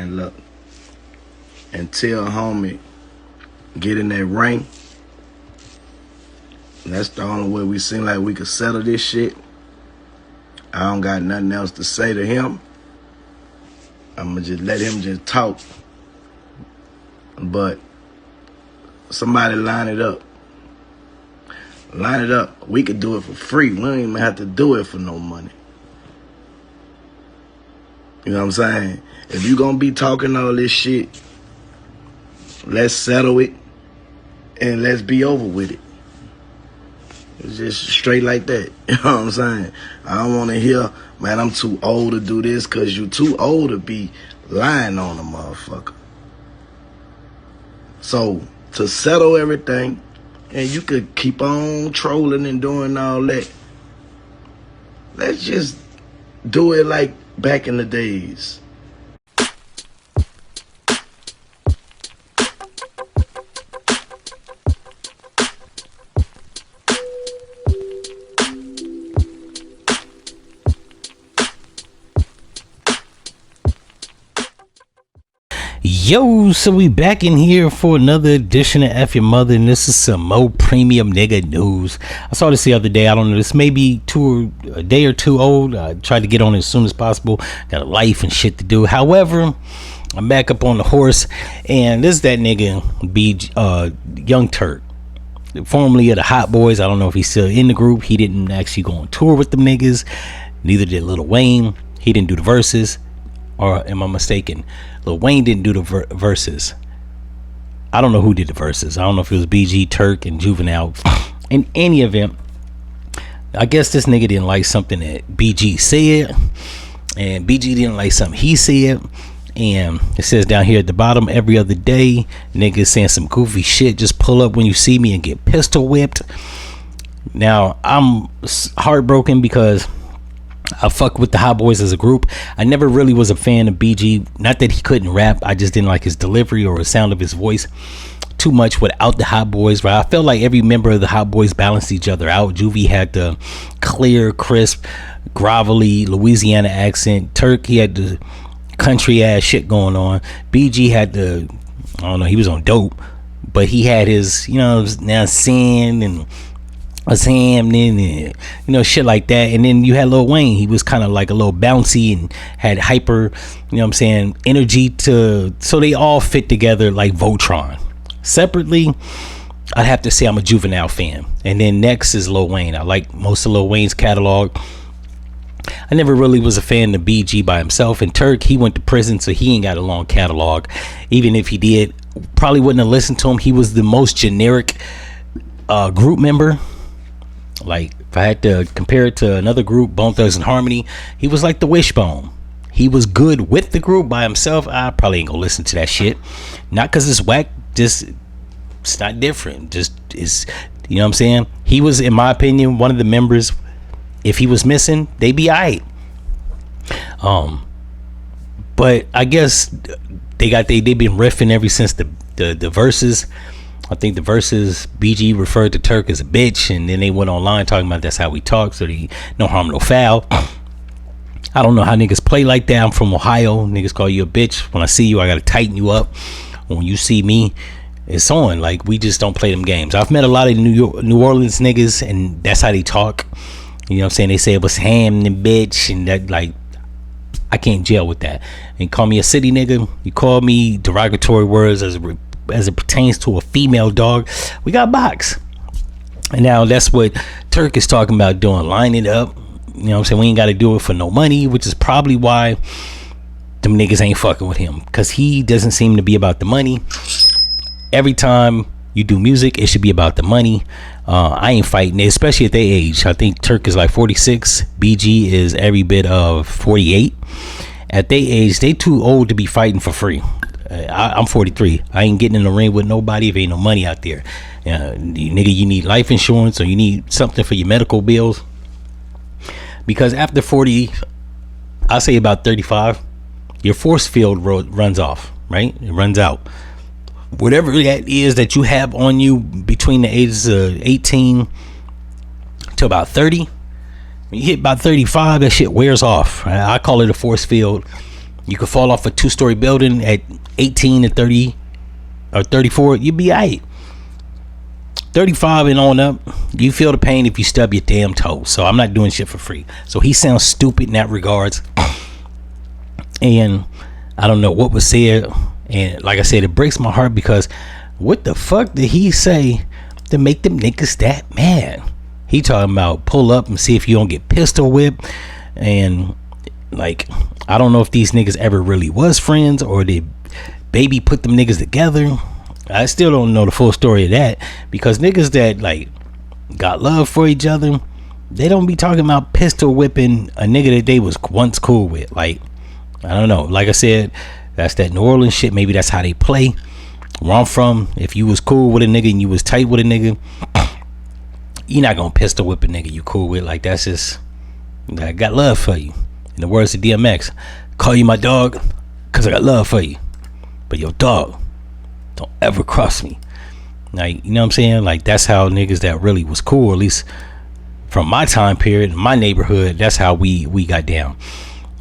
man, look, until homie get in that ring, that's the only way we seem like we could settle this shit. I don't got nothing else to say to him. I'ma just let him just talk. But somebody line it up. Line it up. We could do it for free. We don't even have to do it for no money. You know what I'm saying? If you gonna be talking all this shit, let's settle it and let's be over with it. It's just straight like that. You know what I'm saying? I don't want to hear, man, I'm too old to do this, because you too old to be lying on a motherfucker. So, to settle everything, and you could keep on trolling and doing all that, let's just do it like back in the days. Yo, so we back in here for another edition of F-ya-Motha, and this is some more premium nigga news. I saw this the other day. I don't know, this may be a day or two old. I tried to get on it as soon as possible. Got a life and shit to do. However, I'm back up on the horse, and this is that nigga BG, Young Turk, formerly of the Hot Boyz. I don't know if he's still in the group. He didn't actually go on tour with them niggas. Neither did Lil Wayne. He didn't do the verses. Or am I mistaken? Lil Wayne didn't do the verses. I don't know who did the verses. I don't know if it was BG, Turk, and Juvenile. In any event, I guess this nigga didn't like something that BG said, and BG didn't like something he said. And it says down here at the bottom, every other day, niggas saying some goofy shit. Just pull up when you see me and get pistol whipped. Now, I'm heartbroken because I fuck with the Hot Boyz as a group. I never really was a fan of BG. Not that he couldn't rap, I just didn't like his delivery or the sound of his voice too much without the Hot Boyz, right? I felt like every member of the Hot Boyz balanced each other out. Juvie had the clear, crisp, grovelly Louisiana accent. Turk, he had the country ass shit going on. BG had the, I don't know, he was on dope, but he had his, you know, now sin and was him, and you know, shit like that. And then you had Lil Wayne. He was kind of like a little bouncy and had hyper, you know what I'm saying, energy to, so they all fit together like Voltron. Separately, I'd have to say I'm a Juvenile fan. And then next is Lil Wayne. I like most of Lil Wayne's catalog. I never really was a fan of BG by himself. And Turk, he went to prison, so he ain't got a long catalog. Even if he did, probably wouldn't have listened to him. He was the most generic group member. Like, if I had to compare it to another group, Bone Thugs and Harmony, he was like the Wishbone. He was good with the group. By himself, I probably ain't gonna listen to that shit. Not because it's whack, just it's not different. Just is, you know what I'm saying? He was, in my opinion, one of the members. If he was missing, they'd be alright. But I guess they've been riffing ever since the verses. I think the verses, BG referred to Turk as a bitch, and then they went online talking about that's how we talk, so they no harm, no foul. I don't know how niggas play like that. I'm from Ohio. Niggas call you a bitch. When I see you, I gotta tighten you up. When you see me, it's on. Like, we just don't play them games. I've met a lot of New Orleans niggas, and that's how they talk. You know what I'm saying? They say it was ham and bitch, and that, like, I can't jail with that. And call me a city nigga. You call me derogatory words as it pertains to a female dog, we got box. And now that's what Turk is talking about doing, line it up. You know what I'm saying? We ain't got to do it for no money, which is probably why them niggas ain't fucking with him, because he doesn't seem to be about the money. Every time you do music, it should be about the money. I ain't fighting it, especially at their age. I think Turk is like 46, BG is every bit of 48. At their age, they too old to be fighting for free. I'm 43. I ain't getting in the ring with nobody if ain't no money out there. Nigga, you need life insurance or you need something for your medical bills. Because after 40, I say about 35, your force field runs off, right? It runs out. Whatever that is that you have on you between the ages of 18 to about 30, when you hit about 35, that shit wears off. I call it a force field. You could fall off a 2-story building at 18 to 30 or 34. You'd be alright. 35 and on up, you feel the pain if you stub your damn toe. So I'm not doing shit for free. So he sounds stupid in that regards. And I don't know what was said. And like I said, it breaks my heart because what the fuck did he say to make them niggas that mad? He talking about pull up and see if you don't get pistol whipped. And like, I don't know if these niggas ever really was friends or they baby put them niggas together. I still don't know the full story of that, because niggas that like got love for each other, they don't be talking about pistol whipping a nigga that they was once cool with. Like, I don't know. Like I said, that's that New Orleans shit. Maybe that's how they play. Where I'm from, if you was cool with a nigga and you was tight with a nigga, you're not gonna pistol whip a nigga you cool with. Like, that's just, I got love for you. In the words of DMX, call you my dog because I got love for you, but your dog, don't ever cross me. Like, you know what I'm saying? Like, that's how niggas that really was cool, at least from my time period, my neighborhood, that's how we got down.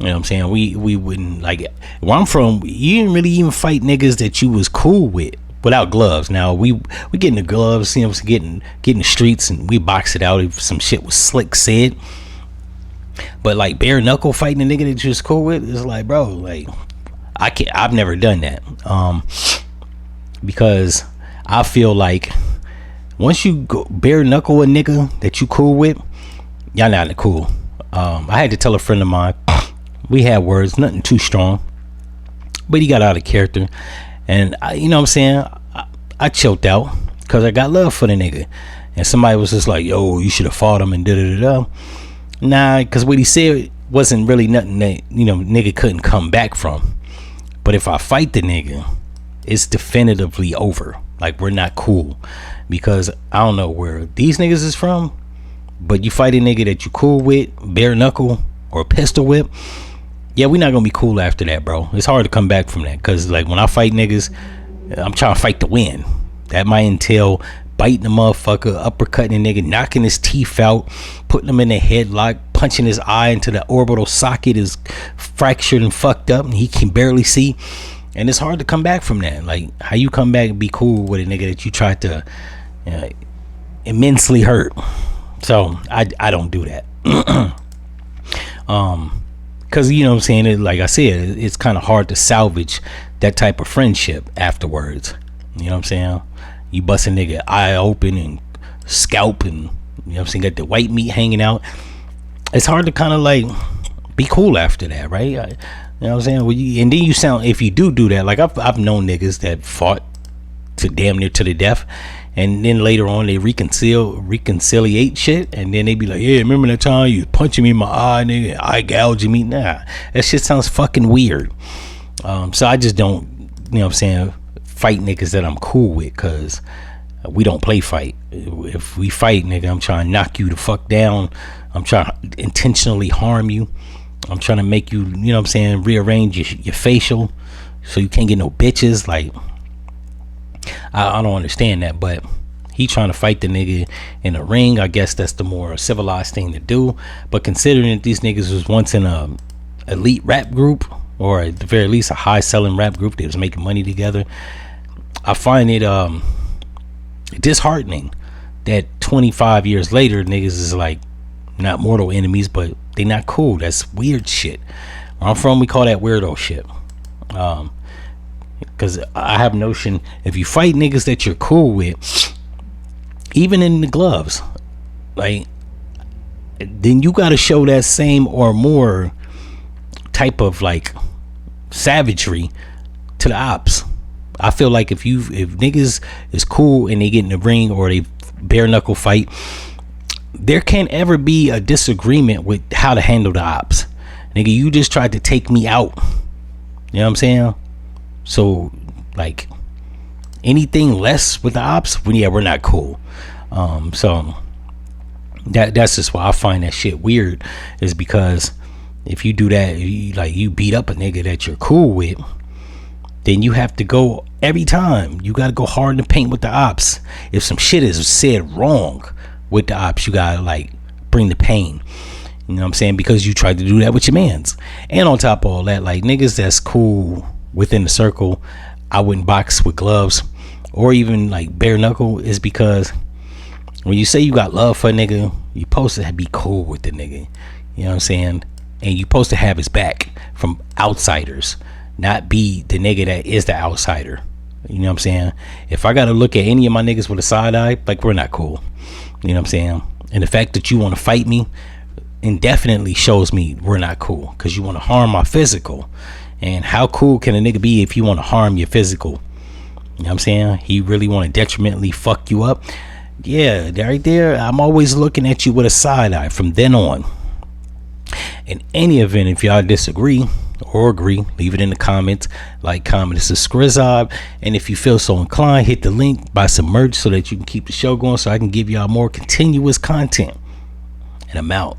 You know what I'm saying? We wouldn't, like, where I'm from, you didn't really even fight niggas that you was cool with without gloves. Now we getting the gloves, you know, getting the streets, and we box it out if some shit was slick said. But like bare knuckle fighting a nigga that you was cool with, it's like, bro, like, I've never done that. Because I feel like once you go bare knuckle a nigga that you cool with, y'all not cool. I had to tell a friend of mine, we had words, nothing too strong, but he got out of character, and you know what I'm saying, I choked out because I got love for the nigga, and somebody was just like, yo, you should have fought him and da-da-da-da. Nah, because what he said wasn't really nothing that, you know, nigga couldn't come back from. But if I fight the nigga, it's definitively over. Like, we're not cool, because I don't know where these niggas is from, but you fight a nigga that you cool with, bare knuckle or pistol whip, yeah, we're not gonna be cool after that, bro. It's hard to come back from that, because like when I fight niggas, I'm trying to fight to win. That might entail biting the motherfucker, uppercutting a nigga, knocking his teeth out, putting him in a headlock, punching his eye into the orbital socket is fractured and fucked up and he can barely see. And it's hard to come back from that. Like, how you come back and be cool with a nigga that you tried to immensely hurt? So I don't do that. Because, you know what I'm saying, like I said, it's kind of hard to salvage that type of friendship afterwards. You know what I'm saying? You bust a nigga eye open and scalp, and you know what I'm saying, got the white meat hanging out. It's hard to kind of like be cool after that, right? You know what I'm saying? Well, and then you sound, if you do that, like I've known niggas that fought to damn near to the death, and then later on they reconciliate shit, and then they be like, yeah, remember that time you punching me in my eye, nigga, eye gouging me? Nah, that shit sounds fucking weird. So I just don't, you know what I'm saying, fight niggas that I'm cool with, cause we don't play fight. If we fight, nigga, I'm trying to knock you the fuck down. I'm trying to intentionally harm you. I'm trying to make you, you know what I'm saying, rearrange your facial so you can't get no bitches. Like, I don't understand that, but he trying to fight the nigga in a ring. I guess that's the more civilized thing to do. But considering that these niggas was once in a elite rap group, or at the very least a high selling rap group that was making money together, I find it disheartening that 25 years later niggas is like not mortal enemies, but they not cool. That's weird shit. Where I'm from, we call that weirdo shit. Because I have a notion, if you fight niggas that you're cool with, even in the gloves, like, then you got to show that same or more type of like savagery to the ops. I feel like if niggas is cool and they get in the ring or they bare knuckle fight, there can't ever be a disagreement with how to handle the ops. Nigga, you just tried to take me out. You know what I'm saying? So like anything less with the ops, yeah, we're not cool. So that's just why I find that shit weird, is because if you do that, you beat up a nigga that you're cool with, then you have to go every time. You got to go hard in the paint with the ops. If some shit is said wrong with the ops, you got to like bring the pain. You know what I'm saying? Because you tried to do that with your mans. And on top of all that, like, niggas that's cool within the circle, I wouldn't box with gloves or even like bare knuckle, is because when you say you got love for a nigga, you supposed to be cool with the nigga. You know what I'm saying? And you supposed to have his back from outsiders, not be the nigga that is the outsider. You know what I'm saying? If I gotta look at any of my niggas with a side eye, like, we're not cool. You know what I'm saying? And the fact that you want to fight me indefinitely shows me we're not cool, because you want to harm my physical. And how cool can a nigga be if you want to harm your physical? You know what I'm saying? He really want to detrimentally fuck you up. Yeah, right there, I'm always looking at you with a side eye from then on. In any event, if y'all disagree or agree, leave it in the comments. Like, comment, subscribe, and if you feel so inclined, hit the link, buy some merch so that you can keep the show going, so I can give y'all more continuous content. And I'm out.